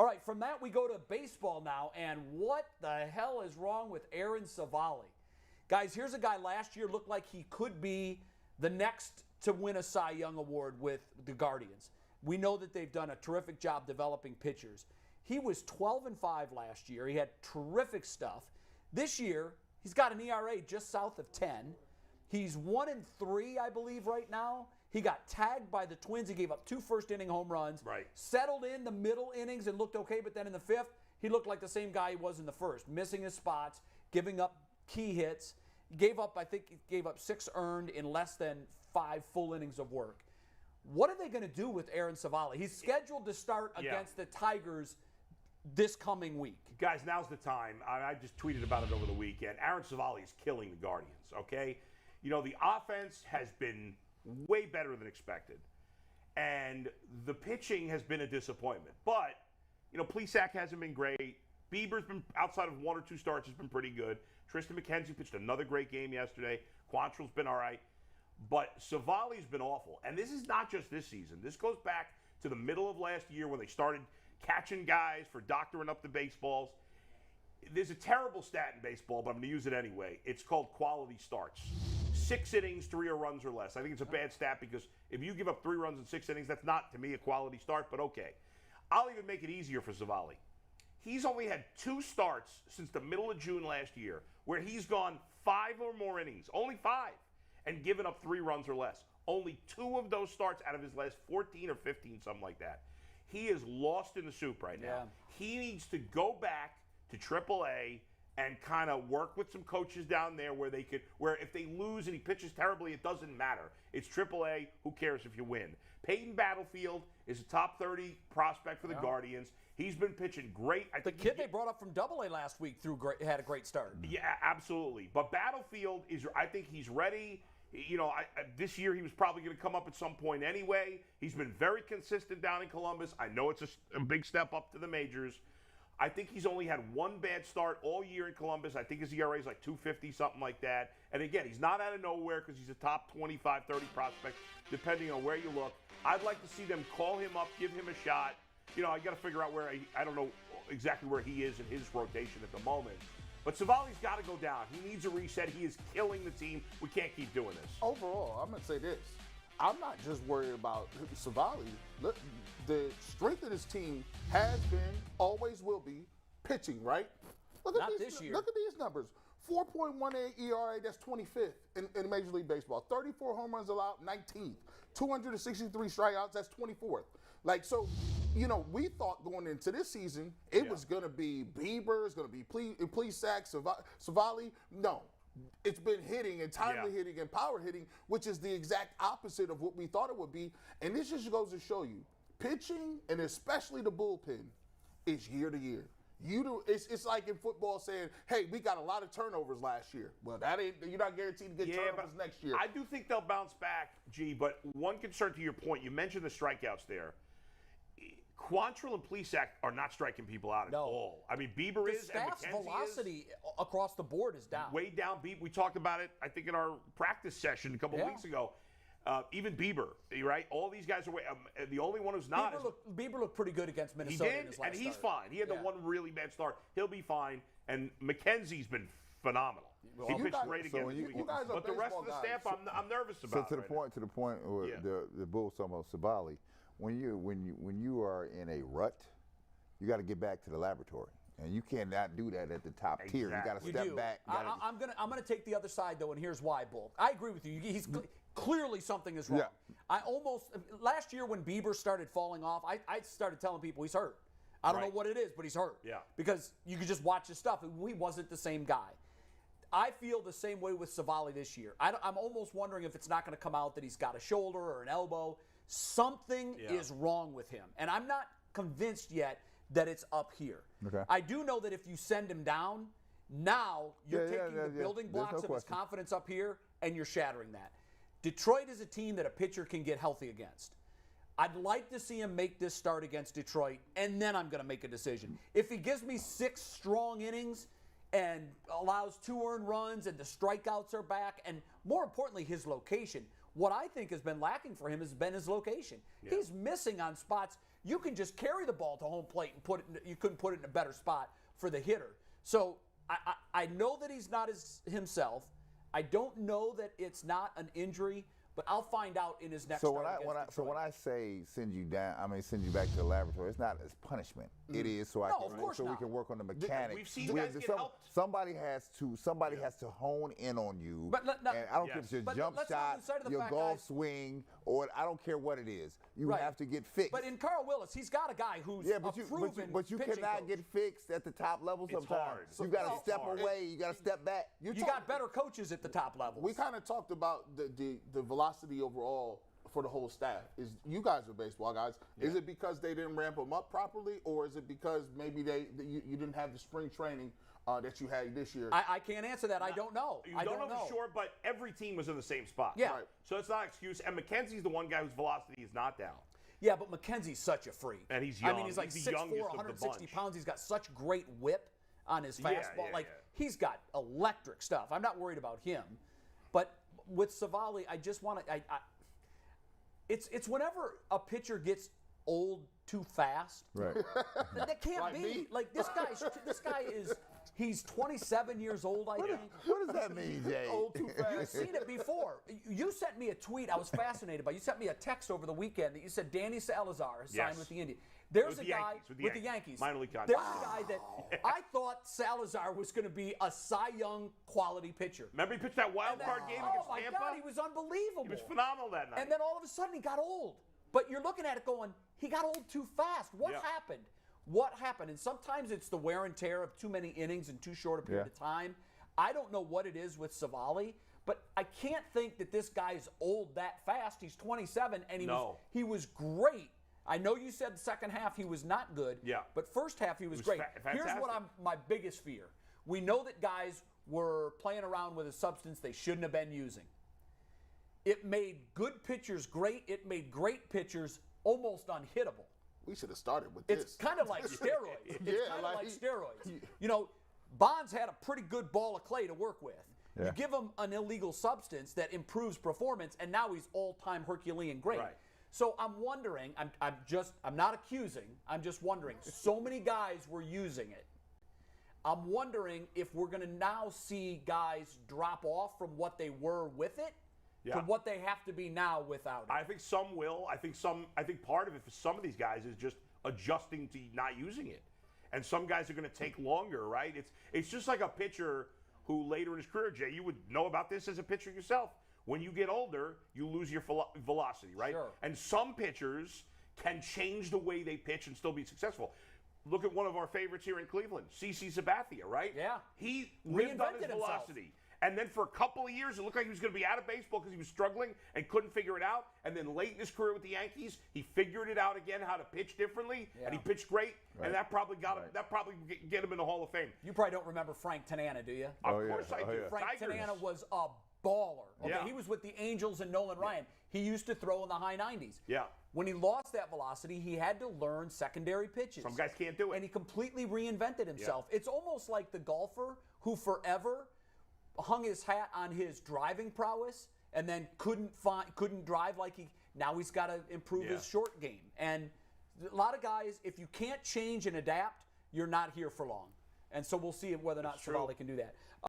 All right, from that we go to baseball now, and what the hell is wrong with Aaron Civale? Guys, here's a guy last year looked like he could be the next to win a Cy Young Award with the Guardians. We know that they've done a terrific job developing pitchers. He was 12-5 last year. He had terrific stuff. This year, he's got an ERA just south of 10. He's 1-3, I believe, right now. He got tagged by the Twins. He gave up 2 first-inning home runs. Right. Settled in the middle innings and looked okay, but then in the 5th, he looked like the same guy he was in the 1st, missing his spots, giving up key hits. I think he gave up 6 earned in less than 5 full innings of work. What are they going to do with Aaron Civale? He's scheduled to start against the Tigers this coming week. Guys, now's the time. I just tweeted about it over the weekend. Aaron Civale is killing the Guardians, okay? You know, the offense has been way better than expected. And the pitching has been a disappointment. But, you know, Plesac hasn't been great. Bieber's been, outside of 1 or 2 starts, has been pretty good. Tristan McKenzie pitched another great game yesterday. Quantrill's been all right. But Civale's been awful. And this is not just this season. This goes back to the middle of last year when they started catching guys for doctoring up the baseballs. There's a terrible stat in baseball, but I'm going to use it anyway. It's called quality starts. 6 innings, 3 runs or less. I think it's a bad stat because if you give up 3 runs in 6 innings, that's not, to me, a quality start, but okay. I'll even make it easier for Civale. He's only had 2 starts since the middle of June last year where he's gone 5 or more innings, only 5, and given up 3 runs or less. Only 2 of those starts out of his last 14 or 15, something like that. He is lost in the soup right now. Yeah. He needs to go back to AAA and kind of work with some coaches down there where if they lose and he pitches terribly, it doesn't matter. It's AAA. Who cares if you win? Peyton Battlefield is a top 30 prospect for the Guardians. He's been pitching great. The kid they brought up from AA last week had a great start. Yeah, absolutely. But Battlefield I think he's ready. You know, this year he was probably going to come up at some point anyway. He's been very consistent down in Columbus. I know it's a big step up to the majors. I think he's only had 1 bad start all year in Columbus. I think his ERA is like 2.50, something like that. And again, he's not out of nowhere because he's a top 25, 30 prospect, depending on where you look. I'd like to see them call him up, give him a shot. You know, I got to figure out I don't know exactly where he is in his rotation at the moment. But Civale's got to go down. He needs a reset. He is killing the team. We can't keep doing this. Overall, I'm going to say this. I'm not just worried about Civale. Look, the strength of this team has been, always will be, pitching, right? Not this year. Look at these numbers. 4.18 ERA, that's 25th in Major League Baseball. 34 home runs allowed, 19th. 263 strikeouts, that's 24th. Like, so, you know, we thought going into this season, it was going to be Bieber, it's going to be Plesac, Civale. No. It's been hitting and timely hitting and power hitting, which is the exact opposite of what we thought it would be. And this just goes to show you, pitching and especially the bullpen is year to year. It's like in football saying, hey, we got a lot of turnovers last year. Well, you're not guaranteed to get turnovers next year. I do think they'll bounce back, G, but one concern to your point, you mentioned the strikeouts there. Quantrill and Plesac are not striking people out at all. I mean, Bieber is, and Staff's McKenzie velocity across the board is down. Way down. We talked about it, I think, in our practice session a couple of weeks ago. Even Bieber, right? All these guys are way. The only one who's not. Bieber looked pretty good against Minnesota. He did, in his last and he's start. fine. He had the one really bad start. He'll be fine. And McKenzie's been phenomenal. He pitched great again. But the rest of the staff, I'm nervous about. So to the point, the Bulls talking about Civale. When you are in a rut, you got to get back to the laboratory, and you cannot do that at the top tier. You got to step back. I'm gonna take the other side though, and here's why, Bull. I agree with you. He's clearly something is wrong. Yeah. Last year when Bieber started falling off, I started telling people he's hurt. I don't know what it is, but he's hurt. Yeah. Because you could just watch his stuff, and he wasn't the same guy. I feel the same way with Civale this year. I'm almost wondering if it's not going to come out that he's got a shoulder or an elbow. Something is wrong with him. And I'm not convinced yet that it's up here. Okay. I do know that if you send him down, now you're taking the building blocks of his confidence up here and you're shattering that. Detroit is a team that a pitcher can get healthy against. I'd like to see him make this start against Detroit, and then I'm going to make a decision. If he gives me 6 strong innings and allows 2 earned runs and the strikeouts are back, and more importantly, his location. What I think has been lacking for him has been his location. He's missing on spots. you can just carry the ball to home plate and you couldn't put it in a better spot for the hitter. So I know that he's not himself. I don't know that it's not an injury, but I'll find out in his next start against Detroit. When I say send you back to the laboratory, it's not as punishment. It is so we can work on the mechanics. We've seen guys get helped. Somebody has to hone in on you. But and I don't care if it's your jump shot, your golf swing, or I don't care what it is. You have to get fixed. But in Carl Willis, he's got a guy who's proven but you cannot get fixed at the top level sometimes. Hard. You got to step away. You got to step back. You got better coaches at the top level. We kind of talked about the velocity overall for the whole staff. Is you guys are baseball guys. Yeah. Is it because they didn't ramp them up properly, or is it because maybe you didn't have the spring training that you had this year? I can't answer that. I don't know. I don't know for sure, but every team was in the same spot. Yeah. Right. So it's not an excuse. And McKenzie's the one guy whose velocity is not down. Yeah, but McKenzie's such a freak. And he's young. I mean, he's like the 6'4", youngest 160 pounds. He's got such great whip on his fastball. He's got electric stuff. I'm not worried about him. But with Civale, I just want to it's whenever a pitcher gets old too fast. Right. That can't be. Me? Like this guy is he's 27 years old, I think. What does that mean, Jay? Old too fast. You've seen it before. You sent me a tweet I was fascinated by. You sent me a text over the weekend that you said Danny Salazar is signed with the Indians. There's a guy with the Yankees. Minor league contract. There's a guy that I thought Salazar was going to be a Cy Young quality pitcher. Remember he pitched that wild card game against Tampa? Oh my God, he was unbelievable. He was phenomenal that night. And then all of a sudden he got old. But you're looking at it going, he got old too fast. What happened? What happened? And sometimes it's the wear and tear of too many innings in too short a period of time. I don't know what it is with Civale, but I can't think that this guy's old that fast. He's 27, and he was great. I know you said the second half he was not good, but first half he was great. Here's what my biggest fear. We know that guys were playing around with a substance they shouldn't have been using. It made good pitchers great. It made great pitchers almost unhittable. We should have started with this. It's kind of like steroids. It's kind of like steroids. You know, Bonds had a pretty good ball of clay to work with. Yeah. You give him an illegal substance that improves performance, and now he's all-time Herculean great. Right. So I'm wondering, I'm not accusing, I'm just wondering, so many guys were using it. I'm wondering if we're going to now see guys drop off from what they were with it to what they have to be now without it. I think some will. I think part of it for some of these guys is just adjusting to not using it. And some guys are going to take longer, right? It's just like a pitcher who later in his career, Jay, you would know about this as a pitcher yourself. When you get older, you lose your velocity, right? Sure. And some pitchers can change the way they pitch and still be successful. Look at one of our favorites here in Cleveland, CC Sabathia, right? Yeah. He lived on his Reinvented velocity. himself. And then for a couple of years, it looked like he was going to be out of baseball because he was struggling and couldn't figure it out. And then late in his career with the Yankees, he figured it out again how to pitch differently, and he pitched great. Right. And that probably got him. That probably get him in the Hall of Fame. You probably don't remember Frank Tanana, do you? Of course I do. Frank Tigers. Tanana was a baller. Okay, Yeah. he was with the Angels and Nolan Ryan. He used to throw in the high 90s. Yeah. When he lost that velocity, he had to learn secondary pitches. Some guys can't do it. And he completely reinvented himself. It's almost like the golfer who forever hung his hat on his driving prowess and then couldn't drive like now he's got to improve his short game. And a lot of guys, if you can't change and adapt, you're not here for long. And so we'll see whether or not Civale can do that.